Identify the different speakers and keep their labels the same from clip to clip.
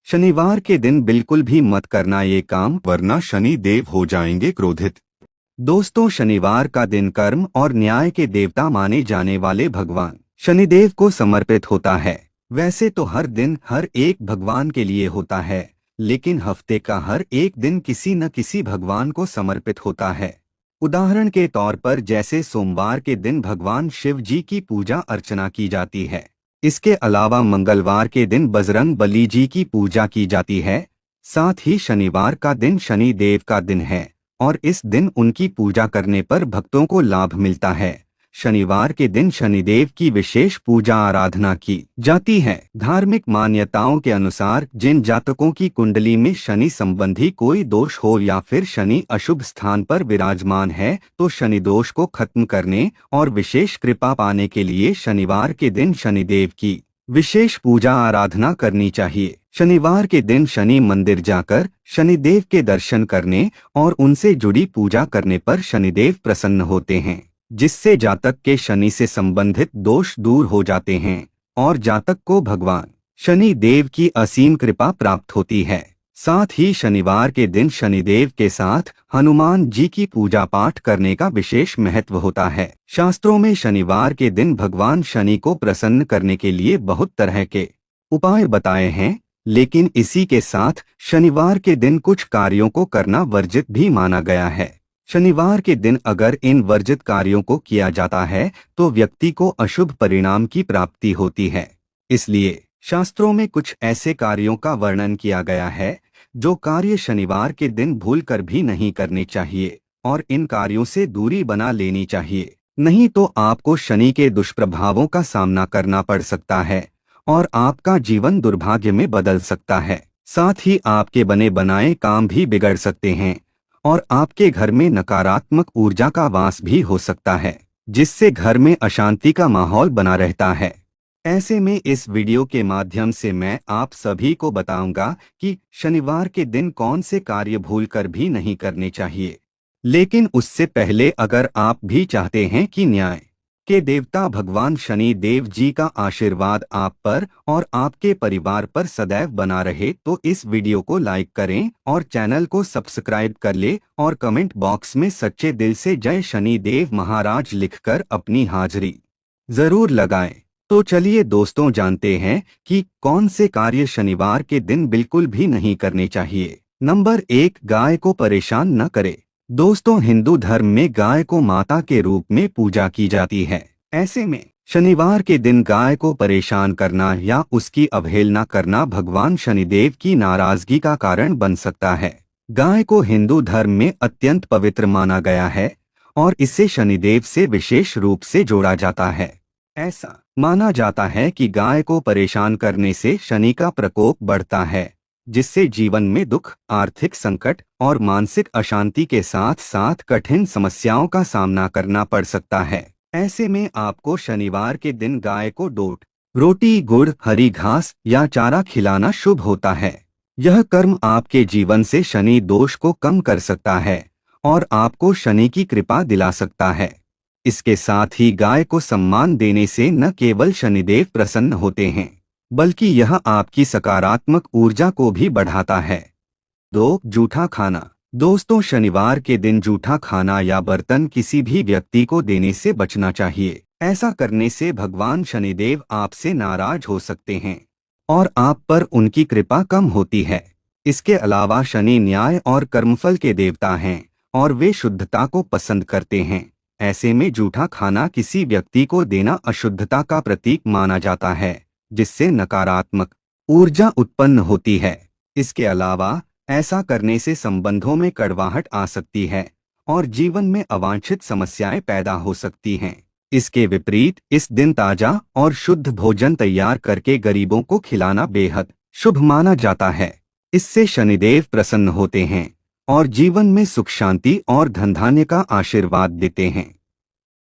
Speaker 1: शनिवार के दिन बिल्कुल भी मत करना ये काम, वरना शनि देव हो जाएंगे क्रोधित। दोस्तों, शनिवार का दिन कर्म और न्याय के देवता माने जाने वाले भगवान शनिदेव को समर्पित होता है। वैसे तो हर दिन हर एक भगवान के लिए होता है, लेकिन हफ्ते का हर एक दिन किसी न किसी भगवान को समर्पित होता है। उदाहरण के तौर पर जैसे सोमवार के दिन भगवान शिव जी की पूजा अर्चना की जाती है। इसके अलावा मंगलवार के दिन बजरंग बली जी की पूजा की जाती है। साथ ही शनिवार का दिन शनि देव का दिन है और इस दिन उनकी पूजा करने पर भक्तों को लाभ मिलता है। शनिवार के दिन शनिदेव की विशेष पूजा आराधना की जाती है। धार्मिक मान्यताओं के अनुसार जिन जातकों की कुंडली में शनि संबंधी कोई दोष हो या फिर शनि अशुभ स्थान पर विराजमान है, तो शनि दोष को खत्म करने और विशेष कृपा पाने के लिए शनिवार के दिन शनिदेव की विशेष पूजा आराधना करनी चाहिए। शनिवार के दिन शनि मंदिर जाकर शनिदेव के दर्शन करने और उनसे जुड़ी पूजा करने पर शनिदेव प्रसन्न होते हैं, जिससे जातक के शनि से संबंधित दोष दूर हो जाते हैं और जातक को भगवान शनि देव की असीम कृपा प्राप्त होती है। साथ ही शनिवार के दिन शनिदेव के साथ हनुमान जी की पूजा पाठ करने का विशेष महत्व होता है। शास्त्रों में शनिवार के दिन भगवान शनि को प्रसन्न करने के लिए बहुत तरह के उपाय बताए हैं, लेकिन इसी के साथ शनिवार के दिन कुछ कार्यों को करना वर्जित भी माना गया है। शनिवार के दिन अगर इन वर्जित कार्यों को किया जाता है तो व्यक्ति को अशुभ परिणाम की प्राप्ति होती है। इसलिए शास्त्रों में कुछ ऐसे कार्यों का वर्णन किया गया है जो कार्य शनिवार के दिन भूलकर भी नहीं करने चाहिए और इन कार्यों से दूरी बना लेनी चाहिए, नहीं तो आपको शनि के दुष्प्रभावों का सामना करना पड़ सकता है और आपका जीवन दुर्भाग्य में बदल सकता है। साथ ही आपके बने बनाए काम भी बिगड़ सकते हैं और आपके घर में नकारात्मक ऊर्जा का वास भी हो सकता है, जिससे घर में अशांति का माहौल बना रहता है। ऐसे में इस वीडियो के माध्यम से मैं आप सभी को बताऊंगा कि शनिवार के दिन कौन से कार्य भूलकर भी नहीं करने चाहिए। लेकिन उससे पहले अगर आप भी चाहते हैं कि न्याय के देवता भगवान शनि देव जी का आशीर्वाद आप पर और आपके परिवार पर सदैव बना रहे, तो इस वीडियो को लाइक करें और चैनल को सब्सक्राइब कर ले और कमेंट बॉक्स में सच्चे दिल से जय शनि देव महाराज लिखकर अपनी हाजिरी जरूर लगाएं। तो चलिए दोस्तों, जानते हैं कि कौन से कार्य शनिवार के दिन बिल्कुल भी नहीं करने चाहिए। नंबर 1, गाय को परेशान न करे। दोस्तों, हिंदू धर्म में गाय को माता के रूप में पूजा की जाती है। ऐसे में शनिवार के दिन गाय को परेशान करना या उसकी अवहेलना करना भगवान शनिदेव की नाराजगी का कारण बन सकता है। गाय को हिंदू धर्म में अत्यंत पवित्र माना गया है और इसे शनिदेव से विशेष रूप से जोड़ा जाता है। ऐसा माना जाता है कि गाय को परेशान करने से शनि का प्रकोप बढ़ता है, जिससे जीवन में दुख, आर्थिक संकट और मानसिक अशांति के साथ साथ कठिन समस्याओं का सामना करना पड़ सकता है। ऐसे में आपको शनिवार के दिन गाय को दूध, रोटी, गुड़, हरी घास या चारा खिलाना शुभ होता है। यह कर्म आपके जीवन से शनि दोष को कम कर सकता है और आपको शनि की कृपा दिला सकता है। इसके साथ ही गाय को सम्मान देने से न केवल शनिदेव प्रसन्न होते हैं, बल्कि यह आपकी सकारात्मक ऊर्जा को भी बढ़ाता है। 2, जूठा खाना। दोस्तों, शनिवार के दिन जूठा खाना या बर्तन किसी भी व्यक्ति को देने से बचना चाहिए। ऐसा करने से भगवान शनिदेव आपसे नाराज हो सकते हैं और आप पर उनकी कृपा कम होती है। इसके अलावा शनि न्याय और कर्मफल के देवता हैं और वे शुद्धता को पसंद करते हैं। ऐसे में जूठा खाना किसी व्यक्ति को देना अशुद्धता का प्रतीक माना जाता है, जिससे नकारात्मक ऊर्जा उत्पन्न होती है। इसके अलावा ऐसा करने से संबंधों में कड़वाहट आ सकती है और जीवन में अवांछित समस्याएं पैदा हो सकती हैं। इसके विपरीत इस दिन ताजा और शुद्ध भोजन तैयार करके गरीबों को खिलाना बेहद शुभ माना जाता है। इससे शनिदेव प्रसन्न होते हैं और जीवन में सुख, शांति और धन धान्य का आशीर्वाद देते हैं।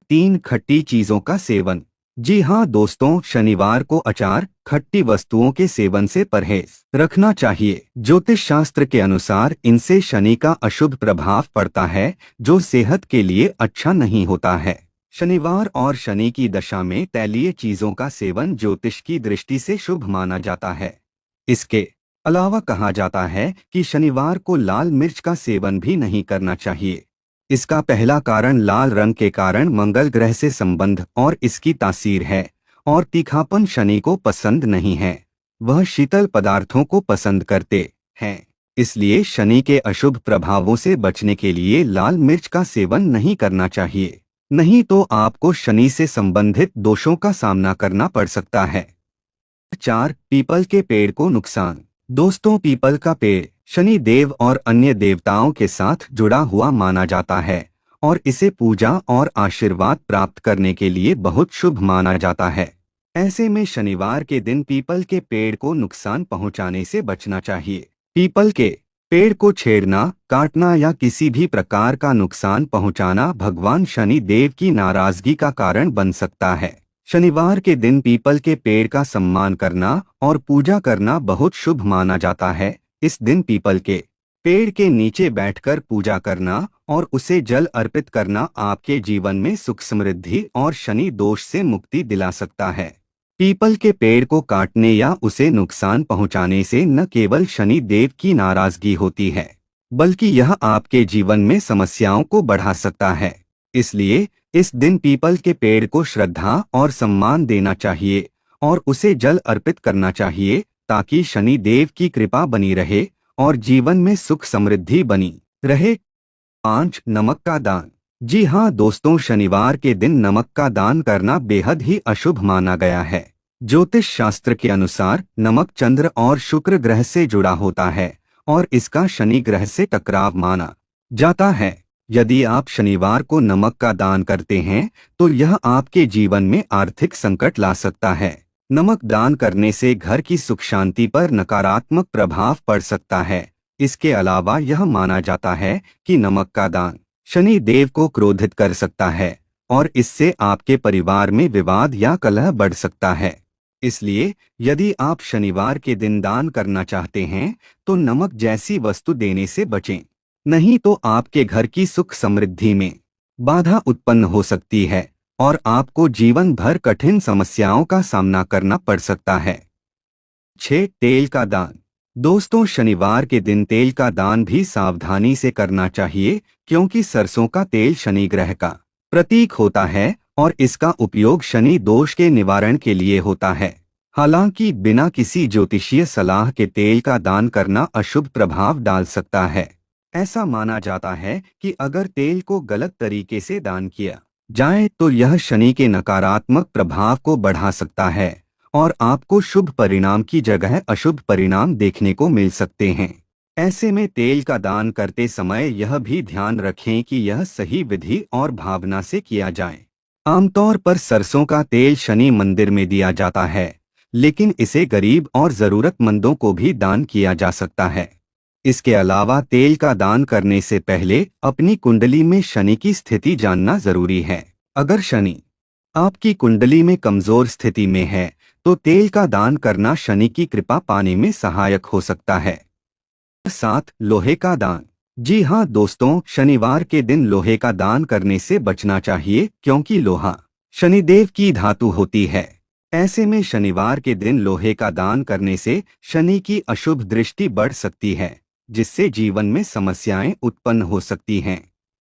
Speaker 1: 3, खट्टी चीजों का सेवन। जी हाँ दोस्तों, शनिवार को अचार, खट्टी वस्तुओं के सेवन से परहेज रखना चाहिए। ज्योतिष शास्त्र के अनुसार इनसे शनि का अशुभ प्रभाव पड़ता है, जो सेहत के लिए अच्छा नहीं होता है। शनिवार और शनि की दशा में तैलीय चीजों का सेवन ज्योतिष की दृष्टि से शुभ माना जाता है। इसके अलावा कहा जाता है कि शनिवार को लाल मिर्च का सेवन भी नहीं करना चाहिए। इसका पहला कारण लाल रंग के कारण मंगल ग्रह से संबंध और इसकी तासीर है, और तीखापन शनि को पसंद नहीं है। वह शीतल पदार्थों को पसंद करते हैं। इसलिए शनि के अशुभ प्रभावों से बचने के लिए लाल मिर्च का सेवन नहीं करना चाहिए, नहीं तो आपको शनि से संबंधित दोषों का सामना करना पड़ सकता है। 4. पीपल के पेड़ को नुकसान। दोस्तों, पीपल का पेड़ शनि देव और अन्य देवताओं के साथ जुड़ा हुआ माना जाता है और इसे पूजा और आशीर्वाद प्राप्त करने के लिए बहुत शुभ माना जाता है। ऐसे में शनिवार के दिन पीपल के पेड़ को नुकसान पहुंचाने से बचना चाहिए। पीपल के पेड़ को छेड़ना, काटना या किसी भी प्रकार का नुकसान पहुंचाना भगवान शनि देव की नाराजगी का कारण बन सकता है। शनिवार के दिन पीपल के पेड़ का सम्मान करना और पूजा करना बहुत शुभ माना जाता है। इस दिन पीपल के पेड़ के नीचे बैठकर पूजा करना और उसे जल अर्पित करना आपके जीवन में सुख समृद्धि और शनि दोष से मुक्ति दिला सकता है। पीपल के पेड़ को काटने या उसे नुकसान पहुंचाने से न केवल शनि देव की नाराजगी होती है, बल्कि यह आपके जीवन में समस्याओं को बढ़ा सकता है। इसलिए इस दिन पीपल के पेड़ को श्रद्धा और सम्मान देना चाहिए और उसे जल अर्पित करना चाहिए, ताकि शनि देव की कृपा बनी रहे और जीवन में सुख समृद्धि बनी रहे। 5. नमक का दान। जी हाँ दोस्तों, शनिवार के दिन नमक का दान करना बेहद ही अशुभ माना गया है। ज्योतिष शास्त्र के अनुसार नमक चंद्र और शुक्र ग्रह से जुड़ा होता है और इसका शनि ग्रह से टकराव माना जाता है। यदि आप शनिवार को नमक का दान करते हैं तो यह आपके जीवन में आर्थिक संकट ला सकता है। नमक दान करने से घर की सुख शांति पर नकारात्मक प्रभाव पड़ सकता है। इसके अलावा यह माना जाता है कि नमक का दान शनि देव को क्रोधित कर सकता है और इससे आपके परिवार में विवाद या कलह बढ़ सकता है। इसलिए यदि आप शनिवार के दिन दान करना चाहते हैं तो नमक जैसी वस्तु देने से बचें, नहीं तो आपके घर की सुख समृद्धि में बाधा उत्पन्न हो सकती है और आपको जीवन भर कठिन समस्याओं का सामना करना पड़ सकता है। 6. तेल का दान। दोस्तों, शनिवार के दिन तेल का दान भी सावधानी से करना चाहिए, क्योंकि सरसों का तेल शनि ग्रह का प्रतीक होता है और इसका उपयोग शनि दोष के निवारण के लिए होता है। हालांकि बिना किसी ज्योतिषीय सलाह के तेल का दान करना अशुभ प्रभाव डाल सकता है। ऐसा माना जाता है कि अगर तेल को गलत तरीके से दान किया जाए तो यह शनि के नकारात्मक प्रभाव को बढ़ा सकता है और आपको शुभ परिणाम की जगह अशुभ परिणाम देखने को मिल सकते हैं। ऐसे में तेल का दान करते समय यह भी ध्यान रखें कि यह सही विधि और भावना से किया जाए। आमतौर पर सरसों का तेल शनि मंदिर में दिया जाता है, लेकिन इसे गरीब और जरूरतमंदों को भी दान किया जा सकता है। इसके अलावा तेल का दान करने से पहले अपनी कुंडली में शनि की स्थिति जानना जरूरी है। अगर शनि आपकी कुंडली में कमजोर स्थिति में है तो तेल का दान करना शनि की कृपा पाने में सहायक हो सकता है। 7. लोहे का दान। जी हाँ दोस्तों, शनिवार के दिन लोहे का दान करने से बचना चाहिए, क्योंकि लोहा शनिदेव की धातु होती है। ऐसे में शनिवार के दिन लोहे का दान करने से शनि की अशुभ दृष्टि बढ़ सकती है, जिससे जीवन में समस्याएं उत्पन्न हो सकती हैं।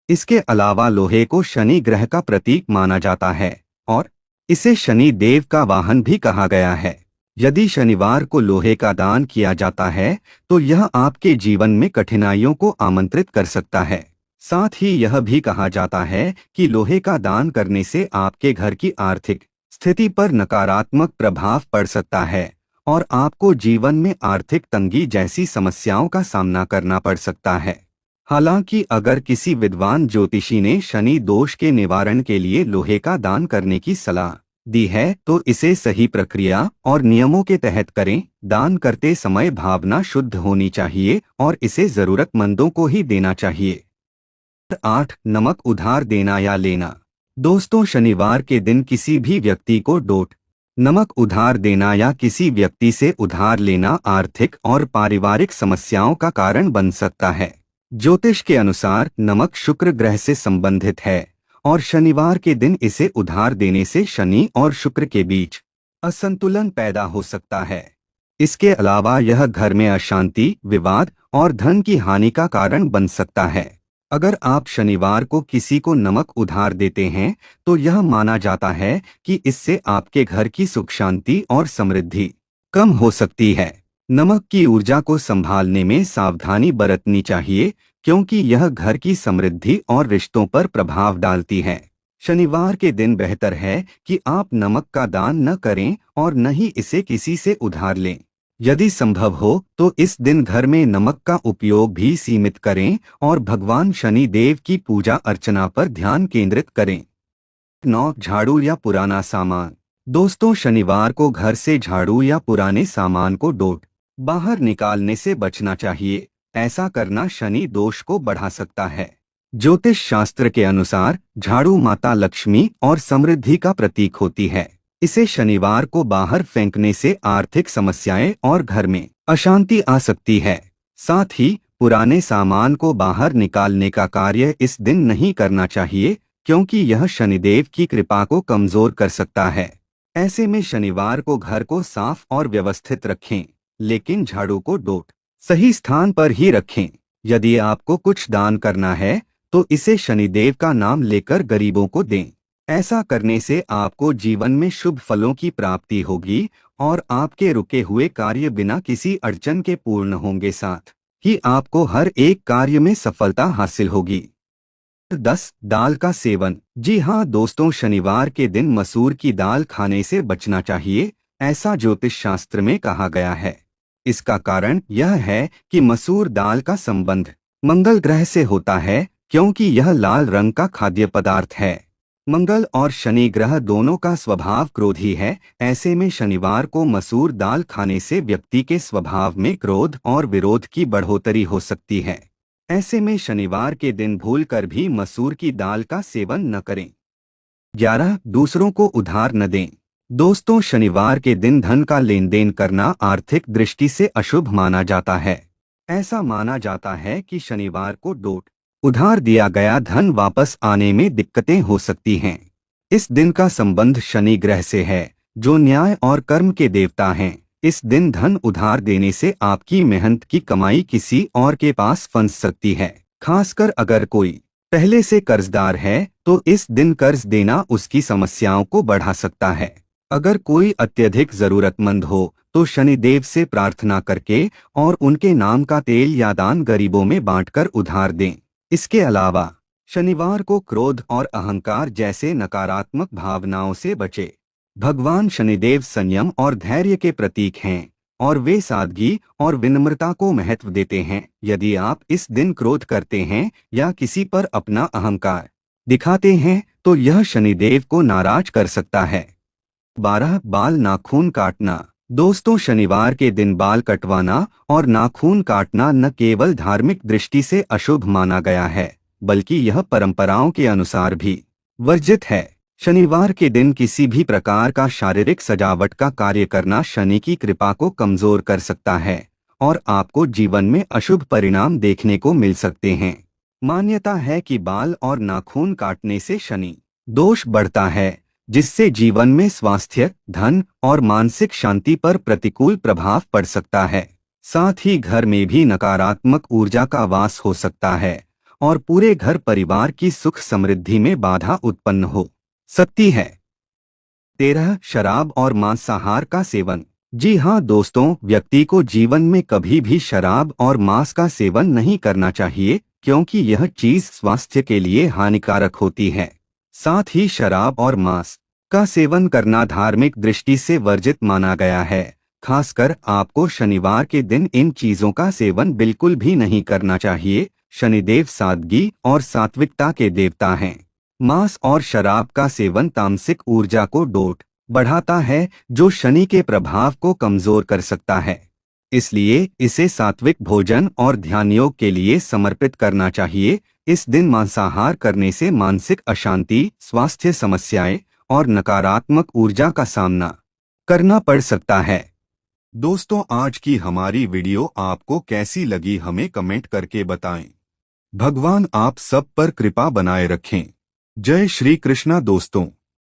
Speaker 1: इसके अलावा लोहे को शनि ग्रह का प्रतीक माना जाता है और इसे शनि देव का वाहन भी कहा गया है। यदि शनिवार को लोहे का दान किया जाता है तो यह आपके जीवन में कठिनाइयों को आमंत्रित कर सकता है। साथ ही यह भी कहा जाता है कि लोहे का दान करने से आपके घर की आर्थिक स्थिति पर नकारात्मक प्रभाव पड़ सकता है और आपको जीवन में आर्थिक तंगी जैसी समस्याओं का सामना करना पड़ सकता है। हालांकि अगर किसी विद्वान ज्योतिषी ने शनि दोष के निवारण के लिए लोहे का दान करने की सलाह दी है तो इसे सही प्रक्रिया और नियमों के तहत करें। दान करते समय भावना शुद्ध होनी चाहिए और इसे जरूरतमंदों को ही देना चाहिए। 8. नमक उधार देना या लेना। दोस्तों, शनिवार के दिन किसी भी व्यक्ति को नमक उधार देना या किसी व्यक्ति से उधार लेना आर्थिक और पारिवारिक समस्याओं का कारण बन सकता है। ज्योतिष के अनुसार नमक शुक्र ग्रह से संबंधित है और शनिवार के दिन इसे उधार देने से शनि और शुक्र के बीच असंतुलन पैदा हो सकता है। इसके अलावा यह घर में अशांति, विवाद और धन की हानि का कारण बन सकता है। अगर आप शनिवार को किसी को नमक उधार देते हैं तो यह माना जाता है कि इससे आपके घर की सुख शांति और समृद्धि कम हो सकती है। नमक की ऊर्जा को संभालने में सावधानी बरतनी चाहिए, क्योंकि यह घर की समृद्धि और रिश्तों पर प्रभाव डालती है। शनिवार के दिन बेहतर है कि आप नमक का दान न करें और न ही इसे किसी से उधार लें। यदि संभव हो तो इस दिन घर में नमक का उपयोग भी सीमित करें और भगवान शनि देव की पूजा अर्चना पर ध्यान केंद्रित करें। 9. झाड़ू या पुराना सामान। दोस्तों, शनिवार को घर से झाड़ू या पुराने सामान को बाहर निकालने से बचना चाहिए। ऐसा करना शनि दोष को बढ़ा सकता है। ज्योतिष शास्त्र के अनुसार झाड़ू माता लक्ष्मी और समृद्धि का प्रतीक होती है। इसे शनिवार को बाहर फेंकने से आर्थिक समस्याएं और घर में अशांति आ सकती है। साथ ही पुराने सामान को बाहर निकालने का कार्य इस दिन नहीं करना चाहिए, क्योंकि यह शनिदेव की कृपा को कमजोर कर सकता है। ऐसे में शनिवार को घर को साफ और व्यवस्थित रखें, लेकिन झाड़ू को सही स्थान पर ही रखें। यदि आपको कुछ दान करना है तो इसे शनिदेव का नाम लेकर गरीबों को दें। ऐसा करने से आपको जीवन में शुभ फलों की प्राप्ति होगी और आपके रुके हुए कार्य बिना किसी अड़चन के पूर्ण होंगे, साथ ही आपको हर एक कार्य में सफलता हासिल होगी। 10. दाल का सेवन। जी हाँ दोस्तों, शनिवार के दिन मसूर की दाल खाने से बचना चाहिए, ऐसा ज्योतिष शास्त्र में कहा गया है। इसका कारण यह है कि मसूर दाल का संबंध मंगल ग्रह से होता है, क्योंकि यह लाल रंग का खाद्य पदार्थ है। मंगल और शनि ग्रह दोनों का स्वभाव क्रोधी है। ऐसे में शनिवार को मसूर दाल खाने से व्यक्ति के स्वभाव में क्रोध और विरोध की बढ़ोतरी हो सकती है। ऐसे में शनिवार के दिन भूलकर भी मसूर की दाल का सेवन न करें। 11. दूसरों को उधार न दें। दोस्तों, शनिवार के दिन धन का लेन देन करना आर्थिक दृष्टि से अशुभ माना जाता है। ऐसा माना जाता है कि शनिवार को उधार दिया गया धन वापस आने में दिक्कतें हो सकती हैं। इस दिन का संबंध शनि ग्रह से है, जो न्याय और कर्म के देवता हैं। इस दिन धन उधार देने से आपकी मेहनत की कमाई किसी और के पास फंस सकती है। खासकर अगर कोई पहले से कर्जदार है तो इस दिन कर्ज देना उसकी समस्याओं को बढ़ा सकता है। अगर कोई अत्यधिक जरूरतमंद हो तो शनिदेव से प्रार्थना करके और उनके नाम का तेल या दान गरीबों में बांटकर उधार दें। इसके अलावा शनिवार को क्रोध और अहंकार जैसे नकारात्मक भावनाओं से बचे। भगवान शनिदेव संयम और धैर्य के प्रतीक हैं और वे सादगी और विनम्रता को महत्व देते हैं। यदि आप इस दिन क्रोध करते हैं या किसी पर अपना अहंकार दिखाते हैं तो यह शनिदेव को नाराज कर सकता है। 12. बाल नाखून काटना। दोस्तों, शनिवार के दिन बाल कटवाना और नाखून काटना न केवल धार्मिक दृष्टि से अशुभ माना गया है, बल्कि यह परंपराओं के अनुसार भी वर्जित है। शनिवार के दिन किसी भी प्रकार का शारीरिक सजावट का कार्य करना शनि की कृपा को कमजोर कर सकता है और आपको जीवन में अशुभ परिणाम देखने को मिल सकते हैं। मान्यता है कि बाल और नाखून काटने से शनि दोष बढ़ता है, जिससे जीवन में स्वास्थ्य, धन और मानसिक शांति पर प्रतिकूल प्रभाव पड़ सकता है। साथ ही घर में भी नकारात्मक ऊर्जा का वास हो सकता है और पूरे घर परिवार की सुख समृद्धि में बाधा उत्पन्न हो सकती है। 13. शराब और मांसाहार का सेवन। जी हाँ दोस्तों, व्यक्ति को जीवन में कभी भी शराब और मांस का सेवन नहीं करना चाहिए, क्योंकि यह चीज स्वास्थ्य के लिए हानिकारक होती है। साथ ही शराब और मांस का सेवन करना धार्मिक दृष्टि से वर्जित माना गया है। खासकर आपको शनिवार के दिन इन चीजों का सेवन बिल्कुल भी नहीं करना चाहिए। शनिदेव सादगी और सात्विकता के देवता हैं। मांस और शराब का सेवन तामसिक ऊर्जा को बढ़ाता है, जो शनि के प्रभाव को कमजोर कर सकता है। इसलिए इसे सात्विक भोजन और ध्यान योग के लिए समर्पित करना चाहिए। इस दिन मांसाहार करने से मानसिक अशांति, स्वास्थ्य समस्याएं और नकारात्मक ऊर्जा का सामना करना पड़ सकता है। दोस्तों, आज की हमारी वीडियो आपको कैसी लगी हमें कमेंट करके बताएं। भगवान आप सब पर कृपा बनाए रखें। जय श्री कृष्णा दोस्तों।